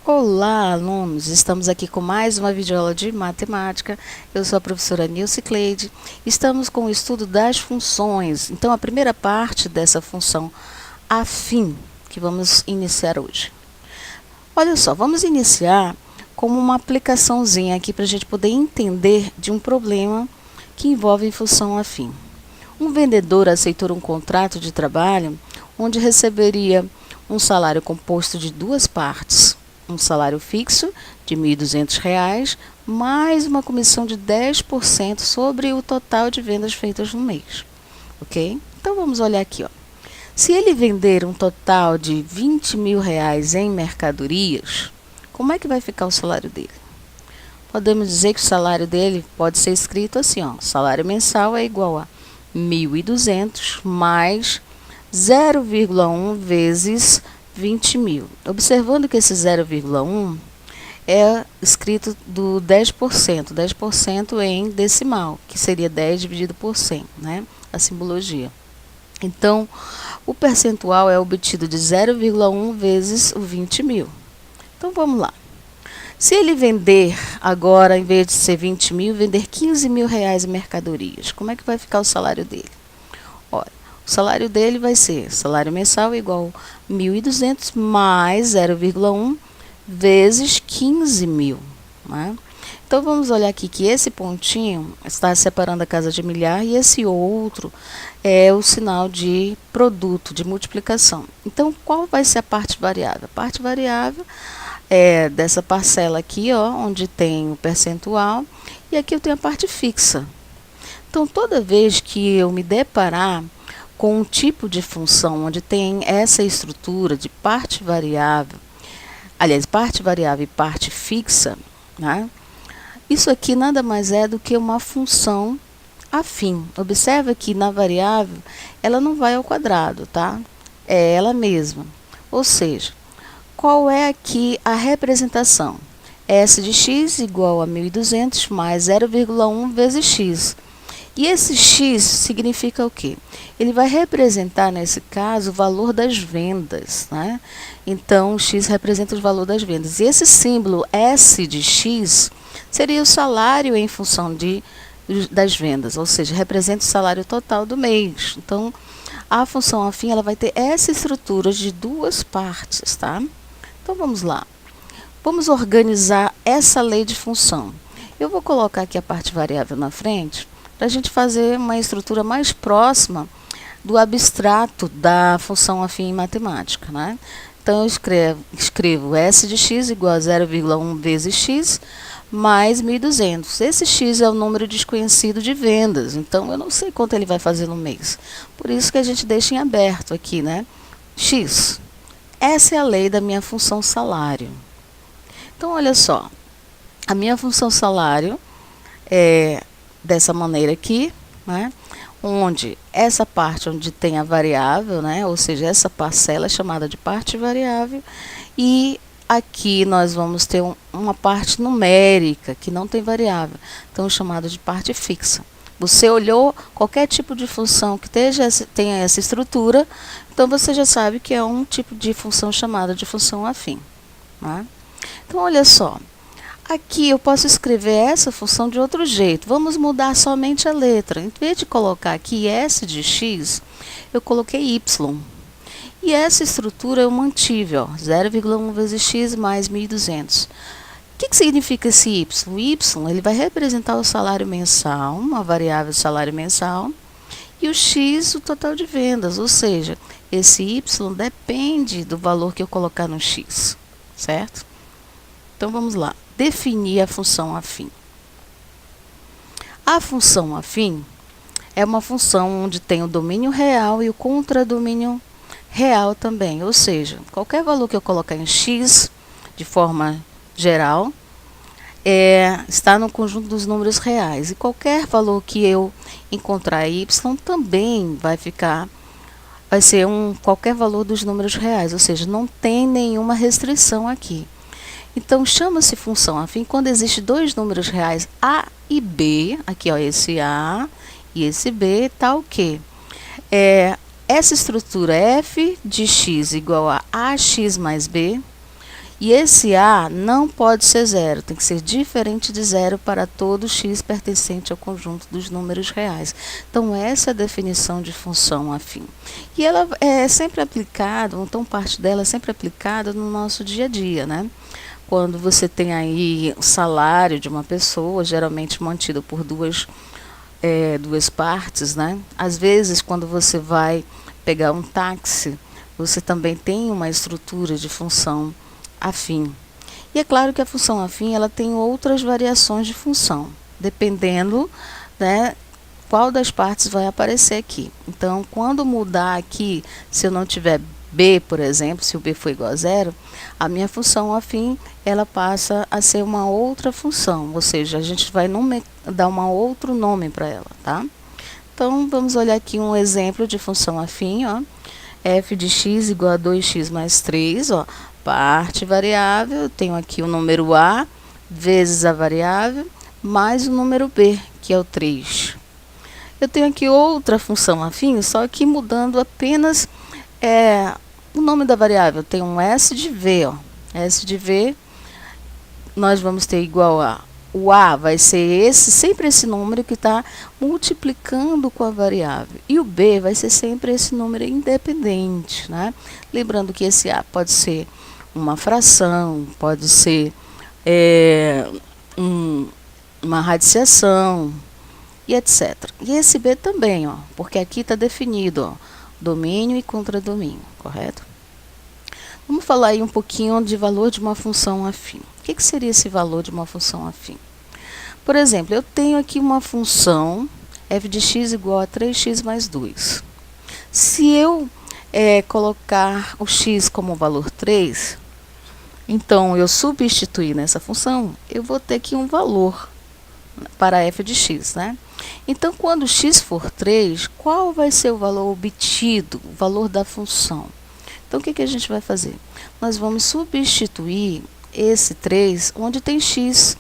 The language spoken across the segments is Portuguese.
Olá, alunos! Estamos aqui com mais uma videoaula de matemática. Eu sou a professora Nilce Cleide. Estamos com o estudo das funções. Então, a primeira parte dessa função afim que vamos iniciar hoje. Olha só, vamos iniciar com uma aplicaçãozinha aqui para a gente poder entender de um problema que envolve função afim. Um vendedor aceitou um contrato de trabalho onde receberia um salário composto de duas partes. Um salário fixo de R$ 1.200, mais uma comissão de 10% sobre o total de vendas feitas no mês. Ok? Então, vamos olhar aqui. Ó. Se ele vender um total de R$ 20.000 em mercadorias, como é que vai ficar o salário dele? Podemos dizer que o salário dele pode ser escrito assim, ó, salário mensal é igual a 1.200 mais 0,1 vezes 20.000. Observando que esse 0,1 é escrito do 10%, 10% em decimal, que seria 10 dividido por 100, né? A simbologia. Então, o percentual é obtido de 0,1 vezes o 20.000. Então, vamos lá. Se ele vender agora, em vez de ser 20.000, vender R$ 15.000 em mercadorias, como é que vai ficar o salário dele? Olha, o salário dele vai ser salário mensal igual a 1.200 mais 0,1 vezes 15.000. Né? Então, vamos olhar aqui que esse pontinho está separando a casa de milhar e esse outro é o sinal de produto, de multiplicação. Então, qual vai ser a parte variável? A parte variável é dessa parcela aqui, ó, onde tem o percentual, e aqui eu tenho a parte fixa. Então, toda vez que eu me deparar com um tipo de função onde tem essa estrutura de parte variável, aliás, parte variável e parte fixa, né? Isso aqui nada mais é do que uma função afim. Observa que na variável ela não vai ao quadrado, tá? É ela mesma. Ou seja, qual é aqui a representação? S de x igual a 1.200 mais 0,1 vezes x. E esse x significa o quê? Ele vai representar, nesse caso, o valor das vendas, né? Então, o x representa o valor das vendas. E esse símbolo S de x seria o salário em função das vendas, ou seja, representa o salário total do mês. Então, a função afim ela vai ter essa estrutura de duas partes, tá? Então, vamos lá. Vamos organizar essa lei de função. Eu vou colocar aqui a parte variável na frente, para a gente fazer uma estrutura mais próxima do abstrato da função afim em matemática, né? Então, eu escrevo S de x igual a 0,1 vezes x mais 1.200. Esse x é o número desconhecido de vendas, então eu não sei quanto ele vai fazer no mês. Por isso que a gente deixa em aberto aqui, né? X. Essa é a lei da minha função salário. Então, olha só. A minha função salário é dessa maneira aqui, né? Onde essa parte onde tem a variável, né? Ou seja, essa parcela é chamada de parte variável, e aqui nós vamos ter uma parte numérica que não tem variável, então chamada de parte fixa. Você olhou qualquer tipo de função que tenha essa estrutura, então você já sabe que é um tipo de função chamada de função afim. Né? Então, olha só. Aqui eu posso escrever essa função de outro jeito. Vamos mudar somente a letra. Em vez de colocar aqui S de x, eu coloquei y. E essa estrutura eu mantive, 0,1 vezes x mais 1.200. O que significa esse y? O y ele vai representar o salário mensal, uma variável salário mensal, e o x o total de vendas, ou seja, esse y depende do valor que eu colocar no x, certo? Então, vamos lá. Definir a função afim. A função afim é uma função onde tem o domínio real e o contradomínio real também. Ou seja, qualquer valor que eu colocar em x, de forma geral, está no conjunto dos números reais. E qualquer valor que eu encontrar y também vai ser qualquer valor dos números reais. Ou seja, não tem nenhuma restrição aqui. Então, chama-se função afim quando existem dois números reais A e B, aqui ó, esse A e esse B, tal que essa estrutura f de x igual a ax mais b, E esse A não pode ser zero, tem que ser diferente de zero para todo x pertencente ao conjunto dos números reais. Então, essa é a definição de função afim. E ela é sempre aplicada, então parte dela é sempre aplicada no nosso dia a dia, né? Quando você tem aí o salário de uma pessoa, geralmente mantido por duas partes, né? Às vezes, quando você vai pegar um táxi, você também tem uma estrutura de função afim. E é claro que a função afim ela tem outras variações de função, dependendo, né, qual das partes vai aparecer aqui. Então, quando mudar aqui, se eu não tiver B, por exemplo, se o B for igual a zero, a minha função afim ela passa a ser uma outra função, ou seja, a gente vai dar um outro nome para ela, tá? Então, vamos olhar aqui um exemplo de função afim, ó. F de x igual a 2x mais 3, ó. Parte variável, eu tenho aqui o número A vezes a variável, mais o número B, que é o 3. Eu tenho aqui outra função afim, só que mudando apenas o nome da variável. Tem um S de V, ó. S de V, nós vamos ter igual a... O A vai ser sempre esse número que está multiplicando com a variável. E o B vai ser sempre esse número independente, né? Lembrando que esse A pode ser uma fração, pode ser uma radiciação e etc. E esse B também, ó, porque aqui está definido, ó, domínio e contradomínio, correto? Vamos falar aí um pouquinho de valor de uma função afim. O que seria esse valor de uma função afim? Por exemplo, eu tenho aqui uma função f de x igual a 3x mais 2. Se eu colocar o x como valor 3, então eu substituir nessa função, eu vou ter aqui um valor para f de x, né? Então, quando x for 3, qual vai ser o valor obtido, o valor da função? Então, o que a gente vai fazer? Nós vamos substituir esse 3 onde tem x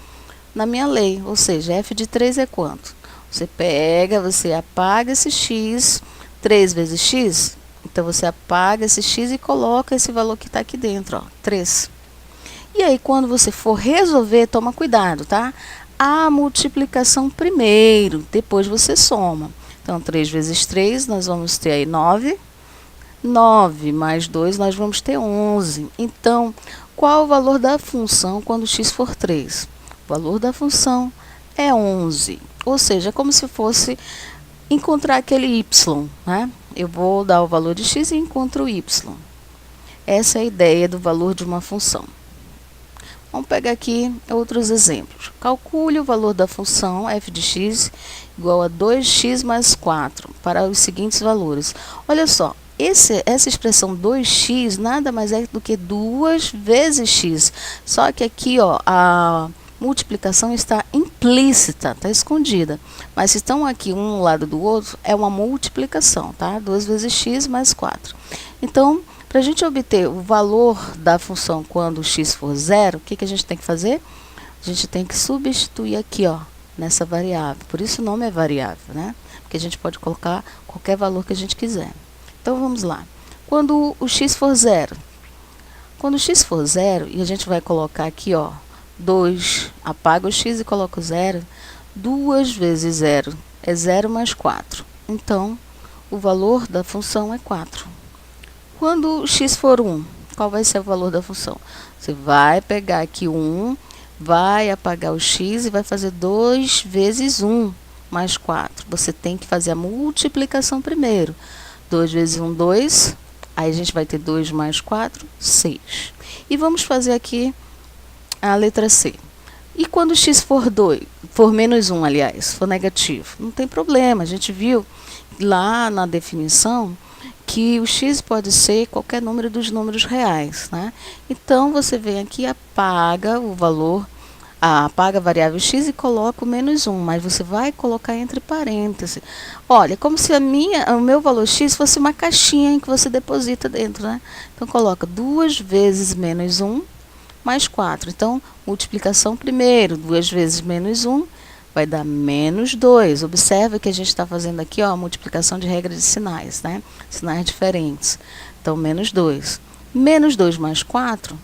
na minha lei, ou seja, f de 3 é quanto? Você pega, você apaga esse x, 3 vezes x, então você apaga esse x e coloca esse valor que está aqui dentro, ó, 3. E aí, quando você for resolver, toma cuidado, tá? A multiplicação primeiro, depois você soma. Então, 3 vezes 3, nós vamos ter aí 9. 9 mais 2, nós vamos ter 11. Então, qual o valor da função quando x for 3? O valor da função é 11. Ou seja, é como se fosse encontrar aquele y, né? Eu vou dar o valor de x e encontro o y. Essa é a ideia do valor de uma função. Vamos pegar aqui outros exemplos. Calcule o valor da função f de x igual a 2x mais 4 para os seguintes valores. Olha só, essa expressão 2x nada mais é do que 2 vezes x. Só que aqui, ó, a multiplicação está implícita, está escondida. Mas se estão aqui um lado do outro, é uma multiplicação, tá? 2 vezes x mais 4. Então, para a gente obter o valor da função quando x for zero, o que a gente tem que fazer? A gente tem que substituir aqui, ó, nessa variável. Por isso o nome é variável, né? Porque a gente pode colocar qualquer valor que a gente quiser. Então, vamos lá. Quando o x for zero. Quando o x for zero, e a gente vai colocar aqui, ó, 2, apaga o x e coloca o zero. 2 vezes 0 é 0 mais 4. Então, o valor da função é 4. Quando o x for 1, qual vai ser o valor da função? Você vai pegar aqui o 1, vai apagar o x e vai fazer 2 vezes 1 mais 4. Você tem que fazer a multiplicação primeiro. 2 vezes 1, 2. Aí a gente vai ter 2 mais 4, 6. E vamos fazer aqui a letra C. E quando o x for 2, for menos 1, aliás, for negativo? Não tem problema. A gente viu lá na definição que o x pode ser qualquer número dos números reais, né? Então, você vem aqui e apaga o valor, apaga a variável x e coloca o menos 1, mas você vai colocar entre parênteses. Olha, como se o meu valor x fosse uma caixinha em que você deposita dentro, né? Então, coloca 2 vezes menos 1 mais 4. Então, multiplicação primeiro, 2 vezes menos 1 vai dar menos 2. Observa que a gente está fazendo aqui, ó, a multiplicação de regra de sinais, né? Sinais diferentes. Então, menos 2. Menos 2 mais 4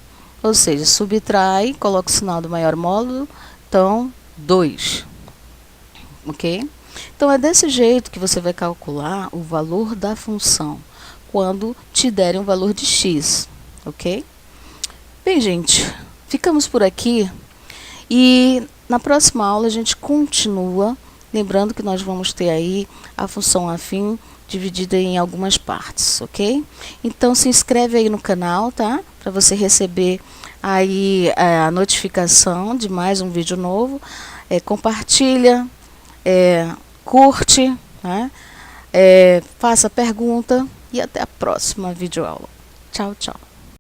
Ou seja, subtrai, coloca o sinal do maior módulo, então 2. Ok? Então, é desse jeito que você vai calcular o valor da função, quando te derem um valor de x, ok? Bem, gente, ficamos por aqui e na próxima aula a gente continua, lembrando que nós vamos ter aí a função afim dividida em algumas partes, ok? Então, se inscreve aí no canal, tá? Para você receber aí a notificação de mais um vídeo novo. Compartilha, curte, né? Faça pergunta e até a próxima videoaula. Tchau, tchau.